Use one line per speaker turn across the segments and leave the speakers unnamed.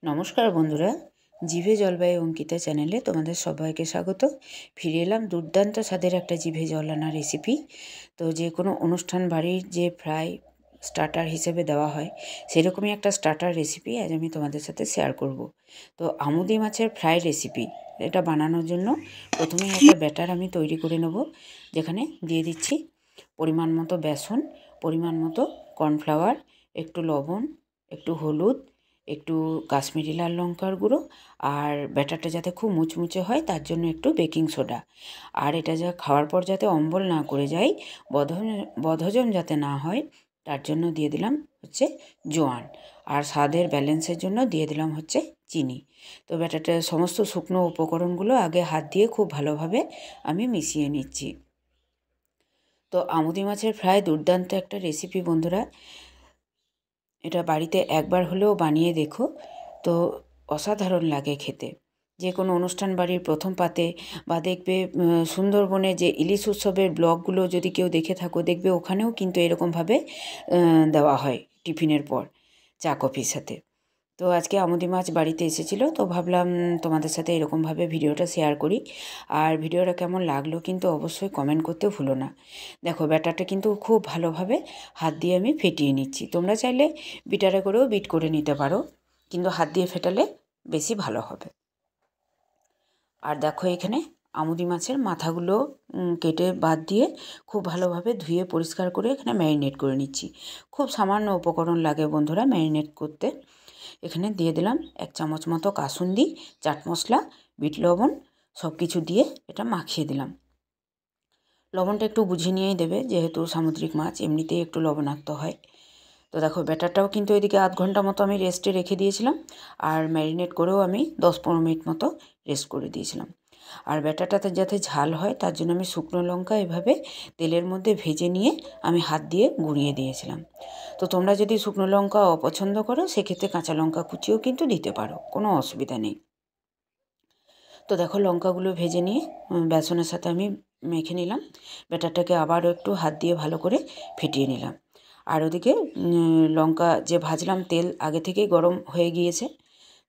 নমস্কার বন্ধুরা, জিভে জল বাই অঙ্কিতা চ্যানেলে তোমাদের সবাইকে স্বাগত। ফিরে এলাম দুর্দান্ত স্বাদের একটা জিভে জল আনা রেসিপি। তো যে কোনো অনুষ্ঠান বাড়ির যে ফ্রাই স্টার্টার হিসেবে দেওয়া হয় সেরকমই একটা স্টার্টার রেসিপি আজ আমি তোমাদের সাথে শেয়ার করব। তো আমুদি মাছের ফ্রাই রেসিপি এটা বানানোর জন্য প্রথমেই একটা ব্যাটার আমি তৈরি করে নেব, যেখানে দিয়ে দিচ্ছি পরিমাণ মতো বেসন, পরিমাণ মতো কর্নফ্লাওয়ার, একটু লবণ, একটু হলুদ, একটু কাশ্মীরি লাল লঙ্কার গুঁড়ো, আর ব্যাটারটা যাতে খুব মুচমুচে হয় তার জন্য একটু বেকিং সোডা। আর এটা যা খাওয়ার পর যাতে অম্বল না করে যায়, বদহজম যাতে না হয়, তার জন্য দিয়ে দিলাম হচ্ছে জোয়ান। আর স্বাদের ব্যালেন্সের জন্য দিয়ে দিলাম হচ্ছে চিনি। তো ব্যাটারটা সমস্ত শুকনো উপকরণগুলো আগে হাত দিয়ে খুব ভালোভাবে আমি মিশিয়ে নিচ্ছি। তো আমুদি মাছের ফ্রাই দুর্দান্ত একটা রেসিপি বন্ধুরা, এটা বাড়িতে একবার হলেও বানিয়ে দেখো, তো অসাধারণ লাগে খেতে। যে কোনো অনুষ্ঠান বাড়ির প্রথম পাতে বা দেখবে সুন্দরবনে যে ইলিশ উৎসবের ব্লগগুলো যদি কেউ দেখে থাকো, দেখবে ওখানেও কিন্তু এরকমভাবে দেওয়া হয় টিফিনের পর চা কফির সাথে। তো আজকে আমুদি মাছ বাড়িতে এসেছিলো, তো ভাবলাম তোমাদের সাথে এরকমভাবে ভিডিওটা শেয়ার করি। আর ভিডিওটা কেমন লাগলো কিন্তু অবশ্যই কমেন্ট করতে ভুলো না। দেখো ব্যাটারটা কিন্তু খুব ভালোভাবে হাত দিয়ে আমি ফেটিয়ে নিচ্ছি। তোমরা চাইলে বিটারে করেও বিট করে নিতে পারো, কিন্তু হাত দিয়ে ফেটালে বেশি ভালো হবে। আর দেখো এখানে আমুদি মাছের মাথাগুলো কেটে বাদ দিয়ে খুব ভালোভাবে ধুয়ে পরিষ্কার করে এখানে ম্যারিনেট করে নিচ্ছি। খুব সামান্য উপকরণ লাগে বন্ধুরা ম্যারিনেট করতে। এখানে দিয়ে দিলাম 1 চামচ মতো কাসুন্দি, চাট মশলা, বিট লবণ, সব কিছু দিয়ে এটা মাখিয়ে দিলাম। লবণটা একটু বুঝে নিয়েই দেবে, যেহেতু সামুদ্রিক মাছ এমনিতেই একটু লবণাক্ত হয়। তো দেখো ব্যাটারটাও কিন্তু এদিকে আধ ঘন্টা মতো আমি রেস্টে রেখে দিয়েছিলাম, আর ম্যারিনেট করেও আমি 10-15 মিনিট মতো রেস্ট করে দিয়েছিলাম। আর ব্যাটারটাতে যাতে ঝাল হয় তার জন্য আমি শুকনো লঙ্কা এভাবে তেলের মধ্যে ভেজে নিয়ে আমি হাত দিয়ে গুঁড়িয়ে দিয়েছিলাম। তো তোমরা যদি শুকনো লঙ্কা অপছন্দ করো সেক্ষেত্রে কাঁচা লঙ্কা কুচিও কিন্তু দিতে পারো, কোনো অসুবিধা নেই। তো দেখো লঙ্কাগুলো ভেজে নিয়ে বেসনের সাথে আমি মেখে নিলাম। ব্যাটারটাকে আবারও একটু হাত দিয়ে ভালো করে ফেটিয়ে নিলাম। আর ওদিকে লঙ্কা যে ভাজলাম তেল আগে থেকেই গরম হয়ে গিয়েছে।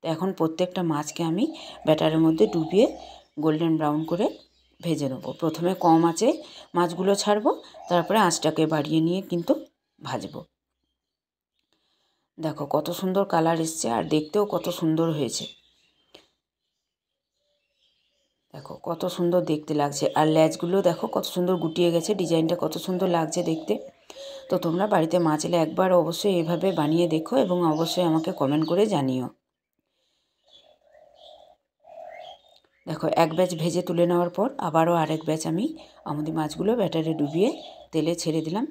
তো এখন প্রত্যেকটা মাছকে আমি ব্যাটারের মধ্যে ডুবিয়ে গোল্ডেন ব্রাউন করে ভেজে নেবো। প্রথমে কম আঁচে মাছগুলো ছাড়বো, তারপরে আঁচটাকে বাড়িয়ে নিয়ে কিন্তু ভাজবো। দেখো কত সুন্দর কালার এসছে আর দেখতেও কত সুন্দর হয়েছে। দেখো কত সুন্দর দেখতে লাগছে, আর লেজগুলো দেখো কত সুন্দর গুটিয়ে গেছে, ডিজাইনটা কত সুন্দর লাগছে দেখতে। তো তোমরা বাড়িতে মাছ এলে একবার অবশ্যই এভাবে বানিয়ে দেখো এবং অবশ্যই আমাকে কমেন্ট করে জানিও। দেখো এক ব্যাচ ভেজে তুলে নেওয়ার পর আবারও আরেক ব্যাচ আমি আমুদি মাছগুলো ব্যাটারে ডুবিয়ে তেলে ছেড়ে দিলাম।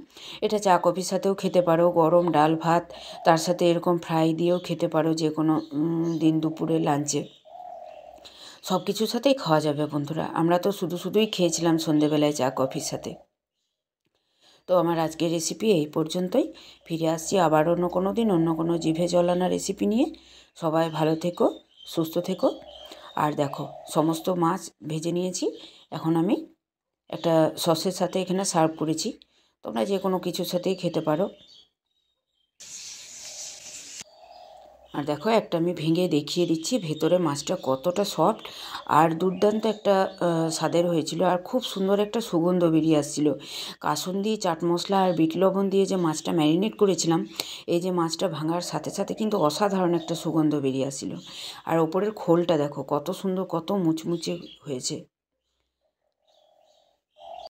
এটা চা কফির সাথেও খেতে পারো, গরম ডাল ভাত তার সাথে এরকম ফ্রাই দিয়েও খেতে পারো, যে কোনো দিন দুপুরে লাঞ্চে সব কিছুর সাথেই খাওয়া যাবে বন্ধুরা। আমরা তো শুধুই খেয়েছিলাম সন্ধেবেলায় চা কফির সাথে। তো আমার আজকের রেসিপি এই পর্যন্তই। ফিরে আসছি আবার অন্য কোনো দিন অন্য কোনো জিভে জল আনা রেসিপি নিয়ে। সবাই ভালো থেকো, সুস্থ থেকো। আর দেখো সমস্ত মাছ ভেজে নিয়েছি, এখন আমি একটা সসের সাথে এখানে সার্ভ করেছি। তোমরা যে কোনো কিছুর সাথেই খেতে পারো। আর দেখো একটা আমি ভেঙে দেখিয়ে দিচ্ছি ভেতরে মাছটা কতটা সফট আর দুর্দান্ত একটা স্বাদের হয়েছিল, আর খুব সুন্দর একটা সুগন্ধ বেরিয়ে আসছিল। কাসুন্দি, চাট মশলা আর বিট লবণ দিয়ে যে মাছটা ম্যারিনেট করেছিলাম, এই যে মাছটা ভাঙার সাথে সাথে কিন্তু অসাধারণ একটা সুগন্ধ বেরিয়ে আসছিল। আর ওপরের খোলটা দেখো কত সুন্দর, কত মুচমুচে হয়েছে।